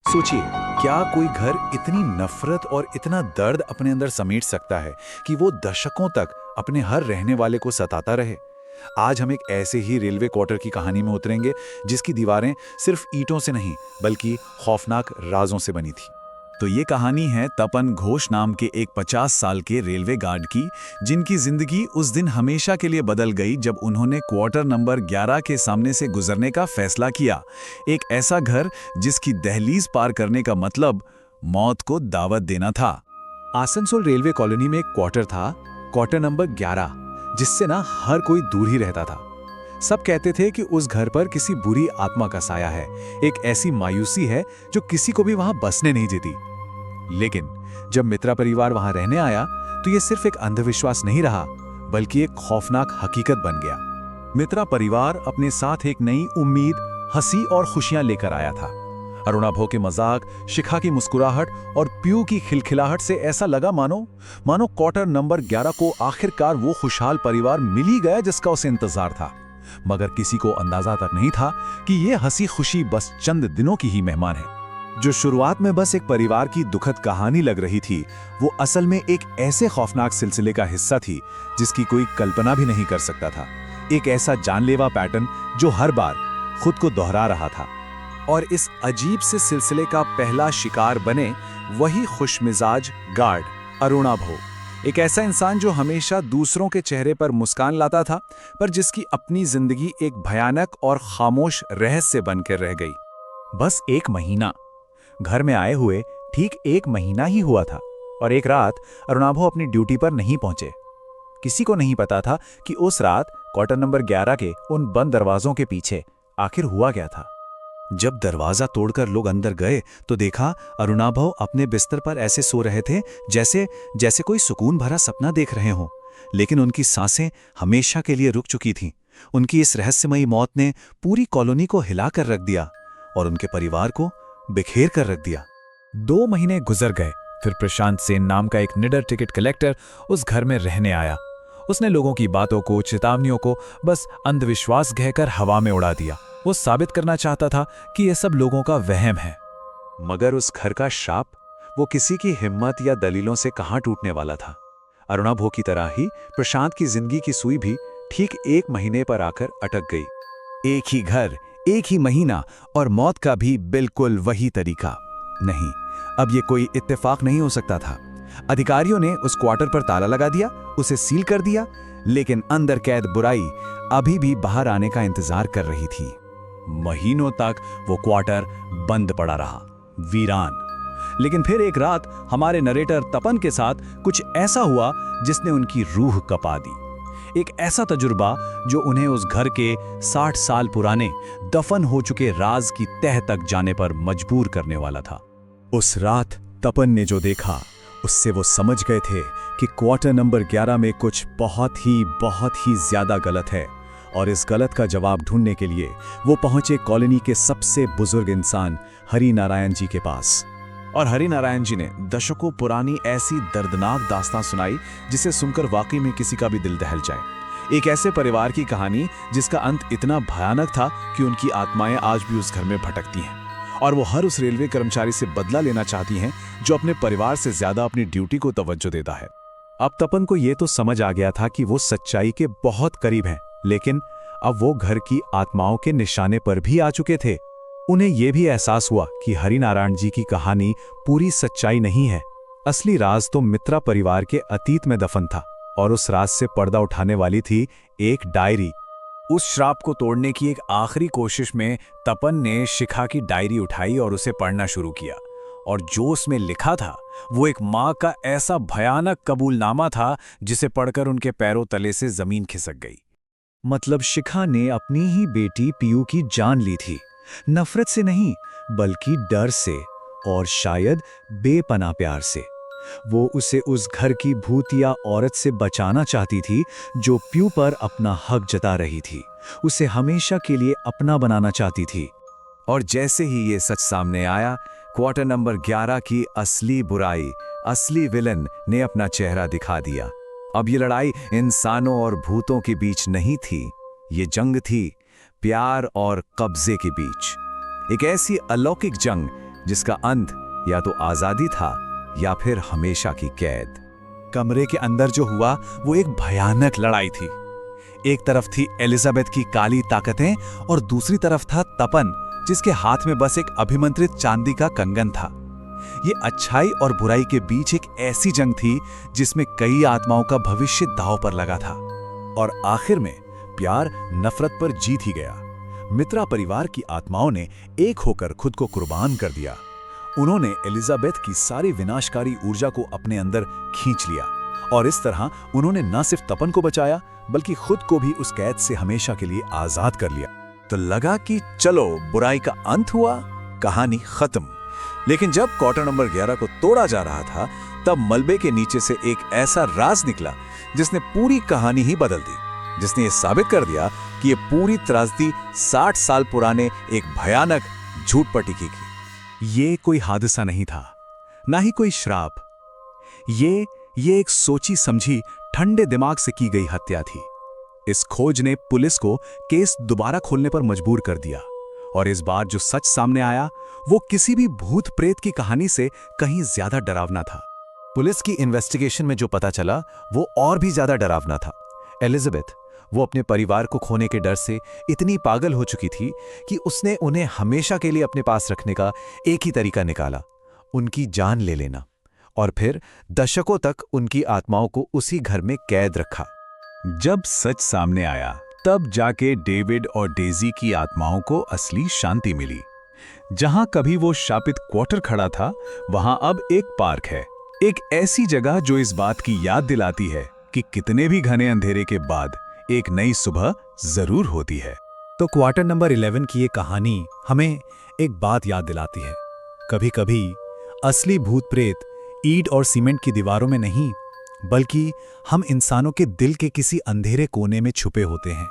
सोचिए, क्या कोई घर इतनी नफरत और इतना दर्द अपने अंदर समेट सकता है कि वो दशकों तक अपने हर रहने वाले को सताता रहे। आज हम एक ऐसे ही रेलवे क्वार्टर की कहानी में उतरेंगे जिसकी दीवारें सिर्फ ईंटों से नहीं बल्कि खौफनाक राजों से बनी थी। तो ये कहानी है तपन घोष नाम के एक 50 साल के रेलवे गार्ड की, जिनकी जिंदगी उस दिन हमेशा के लिए बदल गई जब उन्होंने क्वार्टर नंबर 11 के सामने से गुजरने का फैसला किया। एक ऐसा घर जिसकी दहलीज पार करने का मतलब मौत को दावत देना था। आसनसोल रेलवे कॉलोनी में एक क्वार्टर था, क्वार्टर नंबर 11, जिससे ना हर कोई दूर ही रहता था। सब कहते थे कि उस घर पर किसी बुरी आत्मा का साया है, एक ऐसी मायूसी है जो किसी को भी वहां बसने नहीं देती। लेकिन जब मित्रा परिवार वहां रहने आया तो यह सिर्फ एक अंधविश्वास नहीं रहा बल्कि एक खौफनाक हकीकत बन गया। मित्रा परिवार अपने साथ एक नई उम्मीद, हंसी और खुशियां लेकर आया था। अरुणाभो के मजाक, शिखा की मुस्कुराहट और प्यू की खिलखिलाहट से ऐसा लगा मानो क्वार्टर नंबर 11 को आखिरकार वो खुशहाल परिवार मिल ही गया जिसका उसे इंतजार था। मगर किसी को अंदाजा तक नहीं था कि ये हंसी खुशी बस चंद दिनों की ही मेहमान है। जो शुरुआत में बस एक परिवार की दुखद कहानी लग रही थी, वो असल में एक ऐसे खौफनाक सिलसिले का हिस्सा थी जिसकी कोई कल्पना भी नहीं कर सकता था। एक ऐसा जानलेवा पैटर्न जो हर बार खुद को दोहरा रहा था। और इस अजीब से सिलसिले का पहला शिकार बने वही खुशमिजाज गार्ड अरुणाभो, एक ऐसा इंसान जो हमेशा दूसरों के चेहरे पर मुस्कान लाता था, पर जिसकी अपनी जिंदगी एक भयानक और खामोश रहस्य बनकर रह गई। बस एक महीना, घर में आए हुए ठीक एक महीना ही हुआ था और एक रात अरुणाभो अपनी ड्यूटी पर नहीं पहुंचे। किसी को नहीं पता था कि उस रात क्वार्टर नंबर 11 के उन बंद दरवाजों के पीछे आखिर हुआ क्या था। जब दरवाजा तोड़कर लोग अंदर गए तो देखा अरुणाभो अपने बिस्तर पर ऐसे सो रहे थे जैसे कोई सुकून भरा सपना देख रहे हों, लेकिन उनकी सांसें हमेशा के लिए रुक चुकी थीं। उनकी इस रहस्यमयी मौत ने पूरी कॉलोनी को हिलाकर रख दिया और उनके परिवार को बिखेर कर रख दिया। 2 महीने गुजर गए, फिर प्रशांत सेन नाम का एक निडर टिकट कलेक्टर उस घर में रहने आया। उसने लोगों की बातों को, चेतावनियों को बस अंधविश्वास कहकर हवा में उड़ा दिया। वो साबित करना चाहता था कि यह सब लोगों का वहम है। मगर उस घर का श्राप वो किसी की हिम्मत या दलीलों से कहां टूटने वाला था। अरुणाभो की तरह ही प्रशांत की जिंदगी की सुई भी ठीक 1 महीने पर आकर अटक गई। एक ही घर, एक ही महीना और मौत का भी बिल्कुल वही तरीका। नहीं, अब ये कोई इत्तेफाक नहीं हो सकता था। अधिकारियों ने उस क्वार्टर पर ताला लगा दिया, उसे सील कर दिया, लेकिन अंदर कैद बुराई अभी भी बाहर आने का इंतजार कर रही थी। महीनों तक वो क्वार्टर बंद पड़ा रहा, वीरान। लेकिन फिर एक रात हमारे नरेटर तपन के साथ कुछ ऐसा हुआ जिसने उनकी रूह कपा दी। एक ऐसा तजुर्बा जो उन्हें उस घर के 60 साल पुराने दफन हो चुके राज की तह तक जाने पर मजबूर करने वाला था। उस रात तपन ने जो देखा उससे वो समझ गए थे कि क्वार्टर नंबर 11 में कुछ बहुत ही ज्यादा गलत है। और इस गलत का जवाब ढूंढने के लिए वो पहुंचे कॉलोनी के सबसे बुजुर्ग इंसान हरि नारायण जी के पास। और हरि नारायण जी ने दशकों पुरानी ऐसी दर्दनाक दास्तां सुनाई जिसे सुनकर वाकई में किसी का भी दिल दहल जाए। एक ऐसे परिवार की कहानी जिसका अंत इतना भयानक था कि उनकी आत्माएं आज भी उस घर में भटकती हैं और वो हर उस रेलवे कर्मचारी से बदला लेना चाहती हैं जो अपने परिवार से ज्यादा अपनी ड्यूटी को तवज्जो देता है। अब तपन को ये तो समझ आ गया था कि वो सच्चाई के बहुत करीब हैं, लेकिन अब वो घर की आत्माओं के निशाने पर भी आ चुके थे। उन्हें यह भी एहसास हुआ कि हरिनारायण जी की कहानी पूरी सच्चाई नहीं है। असली राज तो मित्रा परिवार के अतीत में दफन था और उस राज से पर्दा उठाने वाली थी एक डायरी। उस श्राप को तोड़ने की एक आखिरी कोशिश में तपन ने शिखा की डायरी उठाई और उसे पढ़ना शुरू किया। और जो उसमें लिखा था वो एक माँ का ऐसा भयानक कबूलनामा था जिसे पढ़कर उनके पैरों तले से जमीन खिसक गई। मतलब शिखा ने अपनी ही बेटी पीयू की जान ली थी, नफरत से नहीं बल्कि डर से और शायद बेपनाह प्यार से। वो उसे उस घर की भूतिया औरत से बचाना चाहती थी जो प्यू पर अपना हक जता रही थी, उसे हमेशा के लिए अपना बनाना चाहती थी। और जैसे ही ये सच सामने आया, क्वार्टर नंबर 11 की असली बुराई, असली विलन ने अपना चेहरा दिखा दिया। अब ये लड़ाई इंसानों और भूतों के बीच नहीं थी, ये जंग थी प्यार और कब्जे के बीच। एक ऐसी अलौकिक जंग जिसका अंत या तो आजादी था या फिर हमेशा की कैद। कमरे के अंदर जो हुआ वो एक भयानक लड़ाई थी। एक तरफ थी एलिजाबेथ की काली ताकतें और दूसरी तरफ था तपन, जिसके हाथ में बस एक अभिमंत्रित चांदी का कंगन था। ये अच्छाई और बुराई के बीच एक ऐसी जंग थी जिसमें कई आत्माओं का भविष्य दांव पर लगा था। और आखिर में प्यार नफरत पर जीत ही गया। मित्रा परिवार की आत्माओं ने एक होकर खुद को कुर्बान कर दिया। उन्होंने एलिजाबेथ की सारी विनाशकारी ऊर्जा को अपने अंदर खींच लिया और इस तरह उन्होंने न सिर्फ तपन को बचाया बल्कि खुद को भी उस कैद से हमेशा के लिए आजाद कर लिया। तो लगा कि चलो बुराई का अंत हुआ, कहानी खत्म। लेकिन जब क्वार्टर नंबर 11 को तोड़ा जा रहा था तब मलबे के नीचे से एक ऐसा राज निकला जिसने पूरी कहानी ही बदल दी, जिसने ये साबित कर दिया कि ये पूरी त्रासदी 60 साल पुराने एक भयानक झूठ पर टिकी थी। ये कोई हादसा नहीं था, ना ही कोई श्राप। ये एक सोची समझी ठंडे दिमाग से की गई हत्या थी। इस खोज ने पुलिस को केस दोबारा खोलने पर मजबूर कर दिया और इस बार जो सच सामने आया वो किसी भी भूत प्रेत की कहानी से कहीं ज्यादा डरावना था। पुलिस की इन्वेस्टिगेशन में जो पता चला वो और भी ज्यादा डरावना था। एलिजाबेथ, वो अपने परिवार को खोने के डर से इतनी पागल हो चुकी थी कि उसने उन्हें हमेशा के लिए अपने पास रखने का एक ही तरीका निकाला, उनकी जान ले लेना, और फिर दशकों तक उनकी आत्माओं को उसी घर में कैद रखा। जब सच सामने आया तब जाके डेविड और डेजी की आत्माओं को असली शांति मिली। जहां कभी वो शापित क्वार्टर खड़ा था वहां अब एक पार्क है, एक ऐसी जगह जो इस बात की याद दिलाती है कि कितने भी घने अंधेरे के बाद एक नई सुबह जरूर होती है। तो क्वार्टर नंबर 11 की ये कहानी हमें एक बात याद दिलाती है, कभी कभी असली भूत प्रेत ईंट और सीमेंट की दीवारों में नहीं बल्कि हम इंसानों के दिल के किसी अंधेरे कोने में छुपे होते हैं।